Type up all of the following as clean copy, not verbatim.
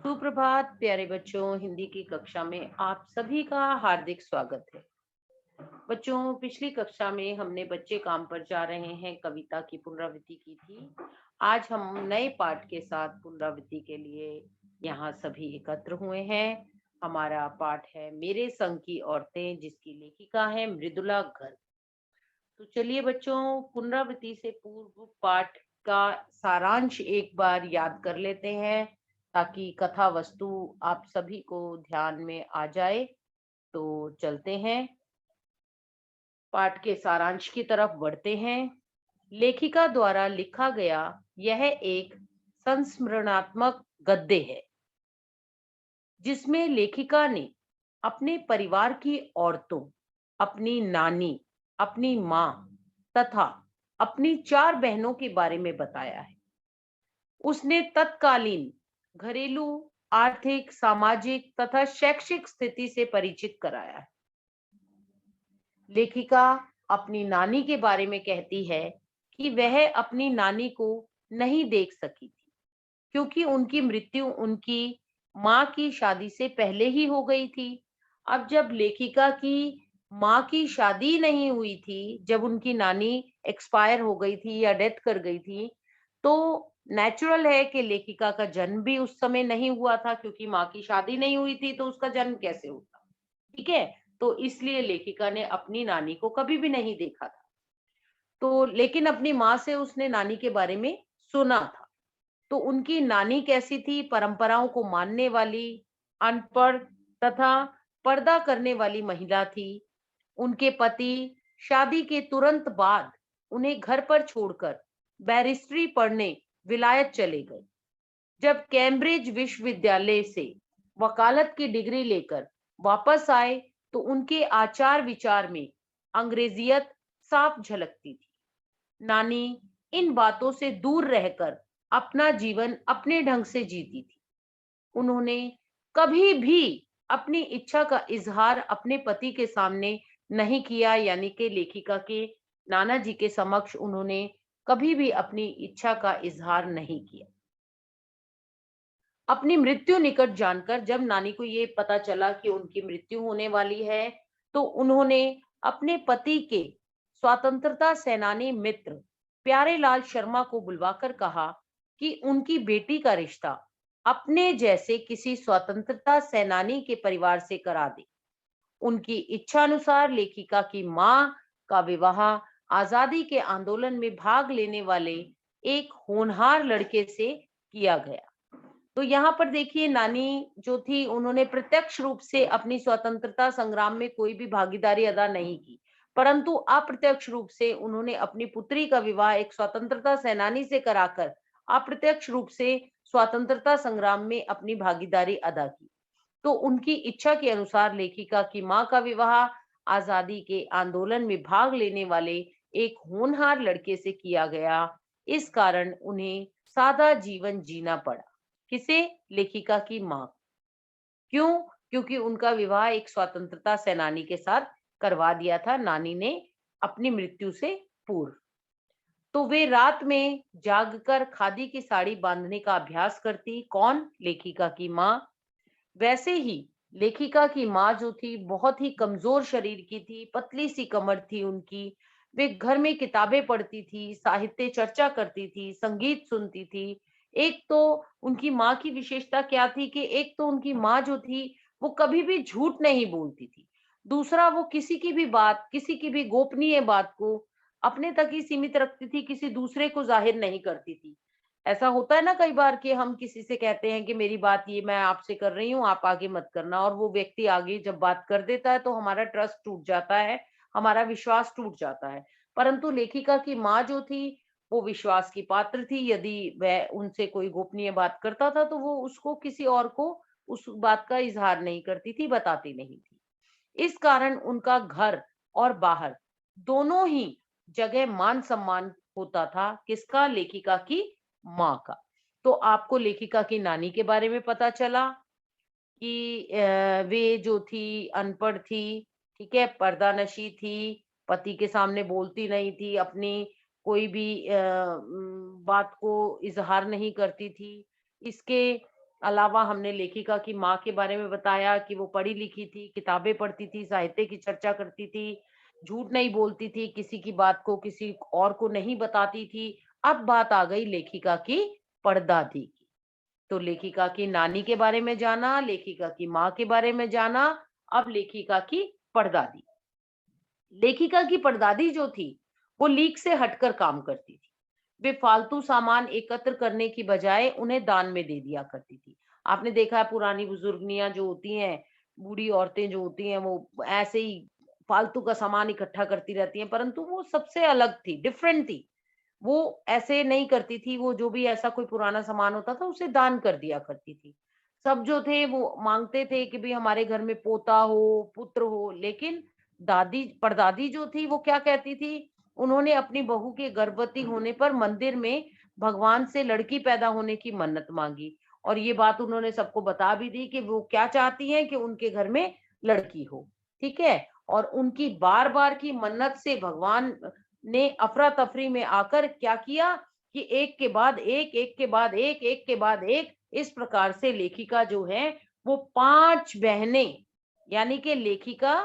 सुप्रभात प्यारे बच्चों। हिंदी की कक्षा में आप सभी का हार्दिक स्वागत है। बच्चों, पिछली कक्षा में हमने बच्चे काम पर जा रहे हैं कविता की पुनरावृत्ति की थी। आज हम नए पाठ के साथ पुनरावृत्ति के लिए यहाँ सभी एकत्र हुए हैं। हमारा पाठ है मेरे संग की औरतें, जिसकी लेखिका है मृदुला गर्ग। तो चलिए बच्चों, पुनरावृत्ति से पूर्व पाठ का सारांश एक बार याद कर लेते हैं ताकि कथा वस्तु आप सभी को ध्यान में आ जाए। तो चलते हैं, पाठ के सारांश की तरफ बढ़ते हैं। लेखिका द्वारा लिखा गया यह एक संस्मरणात्मक गद्य है जिसमें लेखिका ने अपने परिवार की औरतों, अपनी नानी, अपनी माँ तथा अपनी 4 बहनों के बारे में बताया है। उसने तत्कालीन घरेलू, आर्थिक, सामाजिक तथा शैक्षिक स्थिति से परिचित कराया है। लेखिका अपनी नानी के बारे में कहती है कि वह अपनी नानी को नहीं देख सकी थी क्योंकि उनकी मृत्यु उनकी माँ की शादी से पहले ही हो गई थी। अब जब लेखिका की माँ की शादी नहीं हुई थी, जब उनकी नानी एक्सपायर हो गई थी या डेथ कर गई थी, तो नेचुरल है कि लेखिका का जन्म भी उस समय नहीं हुआ था, क्योंकि माँ की शादी नहीं हुई थी तो उसका जन्म कैसे होता। ठीक है, तो इसलिए लेखिका ने अपनी नानी को कभी भी नहीं देखा था। तो लेकिन अपनी माँ से उसने नानी के बारे में सुना था। तो उनकी नानी कैसी थी? परंपराओं को मानने वाली, अनपढ़ तथा पर्दा करने वाली महिला थी। उनके पति शादी के तुरंत बाद उन्हें घर पर छोड़कर बैरिस्ट्री पढ़ने विलायत चले गए। जब कैम्ब्रिज विश्वविद्यालय से वकालत की डिग्री लेकर वापस आए तो उनके आचार विचार में अंग्रेजियत साफ झलकती थी। नानी इन बातों से दूर रहकर अपना जीवन अपने ढंग से जीती थी। उन्होंने कभी भी अपनी इच्छा का इजहार अपने पति के सामने नहीं किया, यानी कि लेखिका के नाना जी के समक्ष उन्होंने कभी भी अपनी इच्छा का इजहार नहीं किया। अपनी मृत्यु निकट जानकर जब नानी को ये पता चला कि उनकी मृत्यु होने वाली है, तो उन्होंने अपने पति के स्वतंत्रता सेनानी मित्र प्यारेलाल शर्मा को बुलवाकर कहा कि उनकी बेटी का रिश्ता अपने जैसे किसी स्वतंत्रता सेनानी के परिवार से करा दे। उनकी इच्छा अनुसार लेखिका की मां का विवाह आजादी के आंदोलन में भाग लेने वाले एक होनहार लड़के से किया गया। तो यहाँ पर देखिए, नानी जो थी उन्होंने प्रत्यक्ष रूप से अपनी स्वतंत्रता संग्राम में कोई भी भागीदारी अदा नहीं की, परंतु अप्रत्यक्ष रूप से उन्होंने अपनी पुत्री का विवाह एक स्वतंत्रता सेनानी से कराकर अप्रत्यक्ष रूप से स्वतंत्रता संग्राम में अपनी भागीदारी अदा की। तो उनकी इच्छा के अनुसार लेखिका की मां का विवाह आजादी के आंदोलन में भाग लेने वाले एक होनहार लड़के से किया गया। इस कारण उन्हें सादा जीवन जीना पड़ा। किसे? लेखिका की मां। क्यों? क्योंकि उनका विवाह एक स्वतंत्रता सेनानी के साथ करवा दिया था नानी ने अपनी मृत्यु से पूर्व। तो वे रात में जागकर खादी की साड़ी बांधने का अभ्यास करती। कौन? लेखिका की मां। वैसे ही लेखिका की माँ जो थी बहुत ही कमजोर शरीर की थी, पतली सी कमर थी उनकी। वे घर में किताबें पढ़ती थी, साहित्य चर्चा करती थी, संगीत सुनती थी। एक तो उनकी माँ की विशेषता क्या थी कि एक तो उनकी माँ जो थी वो कभी भी झूठ नहीं बोलती थी। दूसरा, वो किसी की भी बात, किसी की भी गोपनीय बात को अपने तक ही सीमित रखती थी, किसी दूसरे को जाहिर नहीं करती थी। ऐसा होता है ना कई बार कि हम किसी से कहते हैं कि मेरी बात ये मैं आपसे कर रही हूँ, आप आगे मत करना, और वो व्यक्ति आगे जब बात कर देता है तो हमारा ट्रस्ट टूट जाता है, हमारा विश्वास टूट जाता है। परंतु लेखिका की माँ जो थी वो विश्वास की पात्र थी। यदि वह उनसे कोई गोपनीय बात करता था तो वो उसको किसी और को उस बात का इजहार नहीं करती थी, बताती नहीं थी। इस कारण उनका घर और बाहर दोनों ही जगह मान सम्मान होता था। किसका? लेखिका की माँ का। तो आपको लेखिका की नानी के बारे में पता चला कि वे जो थी अनपढ़ थी, ठीक है, पर्दानशी थी, पति के सामने बोलती नहीं थी, अपनी कोई भी बात को इजहार नहीं करती थी। इसके अलावा हमने लेखिका की माँ के बारे में बताया कि वो पढ़ी लिखी थी, किताबें पढ़ती थी, साहित्य की चर्चा करती थी, झूठ नहीं बोलती थी, किसी की बात को किसी और को नहीं बताती थी। अब बात आ गई लेखिका की परदादी की। तो लेखिका की नानी के बारे में जाना, लेखिका की माँ के बारे में जाना, अब लेखिका की परदादी। लेखिका की परदादी जो थी, वो लीक से हटकर काम करती थी। वे फालतू सामान एकत्र करने की बजाय उन्हें दान में दे दिया करती थी। आपने देखा है पुरानी बुजुर्गनियां जो होती हैं, बूढ़ी औरतें जो होती हैं, वो ऐसे ही फालतू का सामान इकट्ठा करती रहती हैं, परंतु वो सबसे अलग थी, डिफरेंट थी। वो ऐसे नहीं करती थी, वो जो भी ऐसा कोई पुराना सामान होता था उसे दान कर दिया करती थी। सब जो थे वो मांगते थे कि भाई हमारे घर में पोता हो, पुत्र हो, लेकिन दादी परदादी जो थी वो क्या कहती थी, उन्होंने अपनी बहू के गर्भवती होने पर मंदिर में भगवान से लड़की पैदा होने की मन्नत मांगी, और ये बात उन्होंने सबको बता भी दी कि वो क्या चाहती हैं कि उनके घर में लड़की हो। ठीक है। और उनकी बार बार की मन्नत से भगवान ने अफरा तफरी में आकर क्या किया कि एक के बाद एक, एक के बाद एक, एक के बाद एक, इस प्रकार से लेखिका जो है वो 5 बहनें, यानी कि लेखिका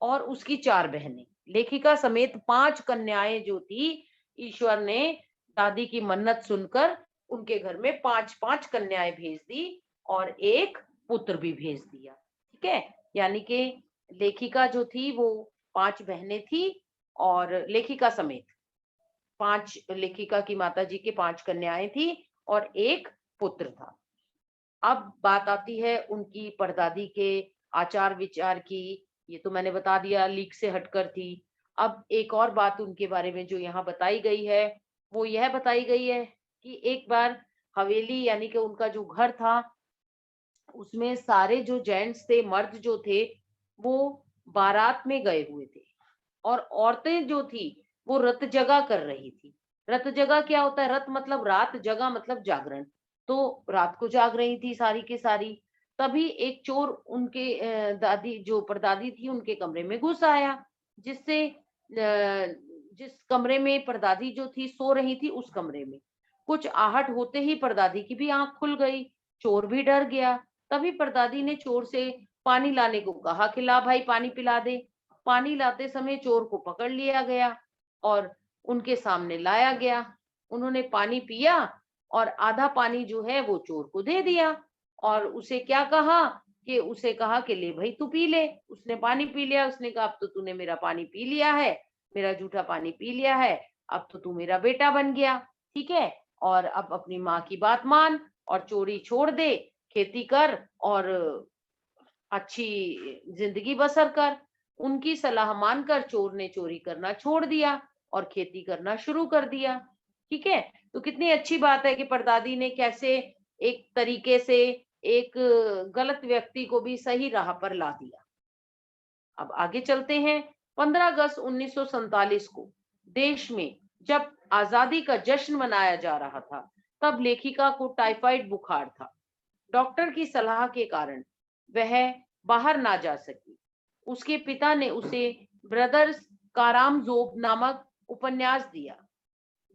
और उसकी 4 बहनें, लेखिका समेत 5 कन्याएं जो थी, ईश्वर ने दादी की मन्नत सुनकर उनके घर में 5-5 कन्याएं भेज दी और एक पुत्र भी भेज दिया। ठीक है। यानी कि लेखिका जो थी वो 5 बहनें थी, और लेखिका समेत 5, लेखिका की माताजी के 5 कन्याएं थी और एक पुत्र था। अब बात आती है उनकी परदादी के आचार विचार की। ये तो मैंने बता दिया, लीक से हटकर थी। अब एक और बात उनके बारे में जो यहाँ बताई गई है, वो यह बताई गई है कि एक बार हवेली यानी कि उनका जो घर था, उसमें सारे जो जेंट्स थे, मर्द जो थे, वो बारात में गए हुए थे, और औरतें जो थी वो रत जगा कर रही थी। रत जगा क्या होता है? रत मतलब रात, जगा मतलब जागरण। तो रात को जाग रही थी सारी की सारी। तभी एक चोर उनके दादी जो परदादी थी उनके कमरे में घुस आया, जिससे जिस कमरे में परदादी जो थी सो रही थी उस कमरे में कुछ आहट होते ही परदादी की भी आंख खुल गई। चोर भी डर गया। तभी परदादी ने चोर से पानी लाने को कहा कि ला भाई पानी पिला दे। पानी लाते समय चोर को पकड़ लिया गया और उनके सामने लाया गया। उन्होंने पानी पिया और आधा पानी जो है वो चोर को दे दिया, और उसे क्या कहा कि उसे कहा कि ले भाई तू पी ले। उसने पानी पी लिया। उसने कहा अब तो तूने मेरा पानी पी लिया है, मेरा जूठा पानी पी लिया है, अब तो तू मेरा बेटा बन गया। ठीक है। और अब अपनी माँ की बात मान और चोरी छोड़ दे, खेती कर और अच्छी जिंदगी बसर कर। उनकी सलाह मानकर चोर ने चोरी करना छोड़ दिया और खेती करना शुरू कर दिया। ठीक है। तो कितनी अच्छी बात है कि परदादी ने कैसे एक तरीके से एक गलत व्यक्ति को भी सही राह पर ला दिया। अब आगे चलते हैं। 15 अगस्त 1947 को देश में जब आजादी का जश्न मनाया जा रहा था, तब लेखिका को टाइफाइड बुखार था। डॉक्टर की सलाह के कारण वह बाहर ना जा सकी। उसके पिता ने उसे ब्रदर्स कारामजोब नामक उपन्यास दिया,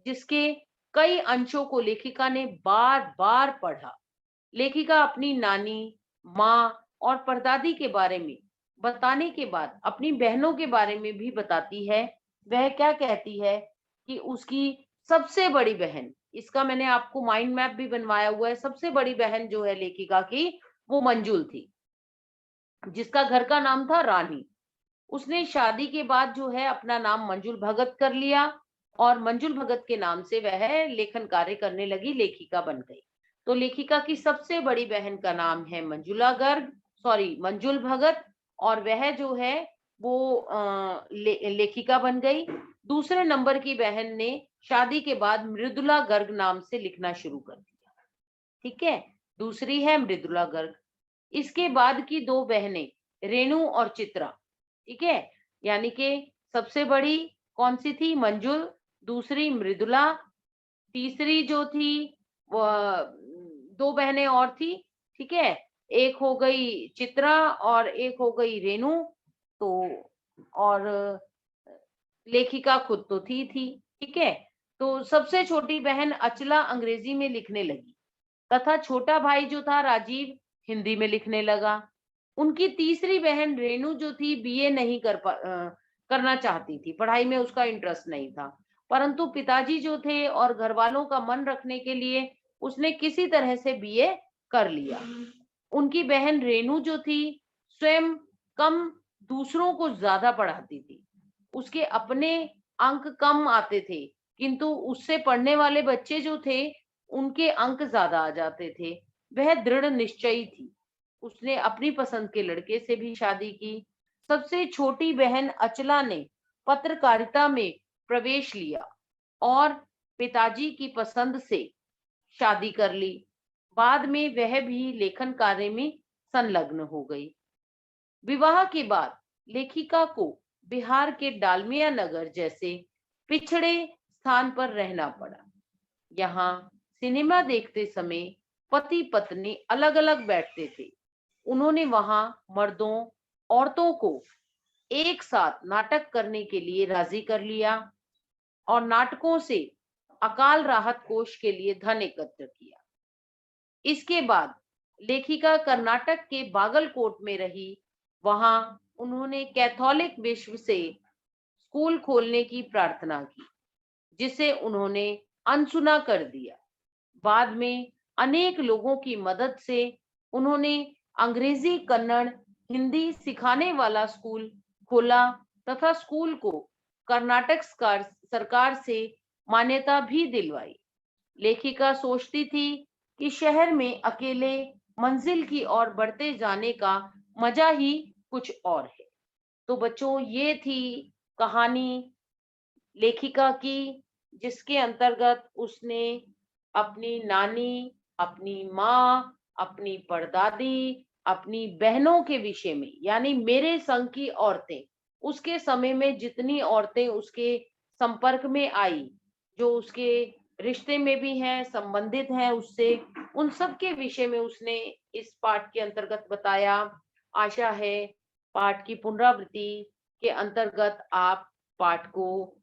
जिसके कई अंशों को लेखिका ने बार बार पढ़ा। लेखिका अपनी नानी, माँ और परदादी के बारे में बताने के बाद अपनी बहनों के बारे में भी बताती है। वह क्या कहती है कि उसकी सबसे बड़ी बहन, इसका मैंने आपको माइंड मैप भी बनवाया हुआ है, सबसे बड़ी बहन जो है लेखिका की वो मंजुल थी, जिसका घर का नाम था रानी। उसने शादी के बाद जो है अपना नाम मंजुल भगत कर लिया, और मंजुल भगत के नाम से वह लेखन कार्य करने लगी, लेखिका बन गई। तो लेखिका की सबसे बड़ी बहन का नाम है मंजुला गर्ग, सॉरी मंजुल भगत, और वह जो है वो लेखिका बन गई। दूसरे नंबर की बहन ने शादी के बाद मृदुला गर्ग नाम से लिखना शुरू कर दिया। ठीक है। दूसरी है मृदुला गर्ग। इसके बाद की 2 बहनें रेणु और चित्रा। ठीक है। यानी कि सबसे बड़ी कौन सी थी? मंजुल। दूसरी मृदुला। तीसरी जो थी वो 2 बहनें और थी। ठीक है। एक हो गई चित्रा और एक हो गई रेणु। तो और लेखिका खुद तो थी। ठीक है। तो सबसे छोटी बहन अचला अंग्रेजी में लिखने लगी। तथा छोटा भाई जो था राजीव हिंदी में लिखने लगा। उनकी तीसरी बहन रेणु जो थी बीए नहीं करना चाहती थी, पढ़ाई में उसका इंटरेस्ट नहीं था। परंतु पिताजी जो थे और घर वालों का मन रखने के लिए उसने किसी तरह से बीए कर लिया। उनकी बहन रेणु जो थी स्वयं कम, दूसरों को ज्यादा पढ़ाती थी। उसके अपने अंक कम आते थे, किंतु उससे पढ़ने वाले बच्चे जो थे उनके अंक ज्यादा आ जाते थे। वह दृढ़ निश्चयी थी। उसने अपनी पसंद के लड़के से भी शादी की। सबसे छोटी बहन अचला ने पत्रकारिता में प्रवेश लिया और पिताजी की पसंद से शादी कर ली। बाद में वह भी लेखन कार्य में संलग्न हो गई। विवाह के बाद लेखिका को बिहार के डालमिया नगर जैसे पिछड़े स्थान पर रहना पड़ा। यहाँ सिनेमा देखते समय पति पत्नी अलग अलग बैठते थे। उन्होंने वहां मर्दों औरतों को एक साथ नाटक करने के लिए राजी कर लिया और नाटकों से अकाल राहत कोष के लिए धन एकत्र किया। इसके बाद लेखिका कर्नाटक के बागलकोट में रही। वहां उन्होंने कैथोलिक विश्व से स्कूल खोलने की प्रार्थना की, जिसे उन्होंने अनसुना कर दिया। बाद में अनेक लोगों की मदद से उन्होंने अंग्रेजी, कन्नड़, हिंदी सिखाने वाला स्कूल खोला तथा स्कूल को कर्नाटक सरकार से मान्यता भी दिलवाई। लेखिका सोचती थी कि शहर में अकेले मंजिल की ओर बढ़ते जाने का मजा ही कुछ और है। तो बच्चों, ये थी कहानी लेखिका की, जिसके अंतर्गत उसने अपनी नानी, अपनी माँ, अपनी परदादी, अपनी बहनों के विषय में, यानी मेरे संग की औरतें, उसके समय में जितनी औरतें उसके संपर्क में आई, जो उसके रिश्ते में भी हैं, संबंधित हैं उससे, उन सब के विषय में उसने इस पाठ के अंतर्गत बताया। आशा है पाठ की पुनरावृत्ति के अंतर्गत आप पाठ को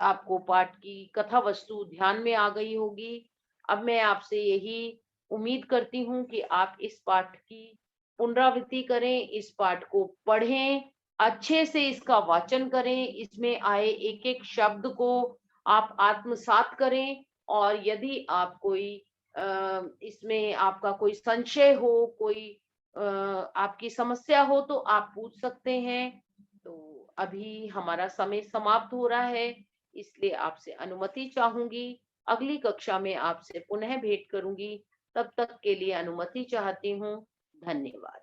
आपको पाठ की कथा वस्तु ध्यान में आ गई होगी। अब मैं आपसे यही उम्मीद करती हूँ कि आप इस पाठ की पुनरावृत्ति करें, इस पाठ को पढ़ें, अच्छे से इसका वाचन करें, इसमें आए एक एक शब्द को आप आत्मसात करें। और यदि आप कोई इसमें आपका कोई संशय हो, कोई आपकी समस्या हो, तो आप पूछ सकते हैं। तो अभी हमारा समय समाप्त हो रहा है, इसलिए आपसे अनुमति चाहूंगी। अगली कक्षा में आपसे पुनः भेंट करूंगी। तब तक के लिए अनुमति चाहती हूँ। धन्यवाद।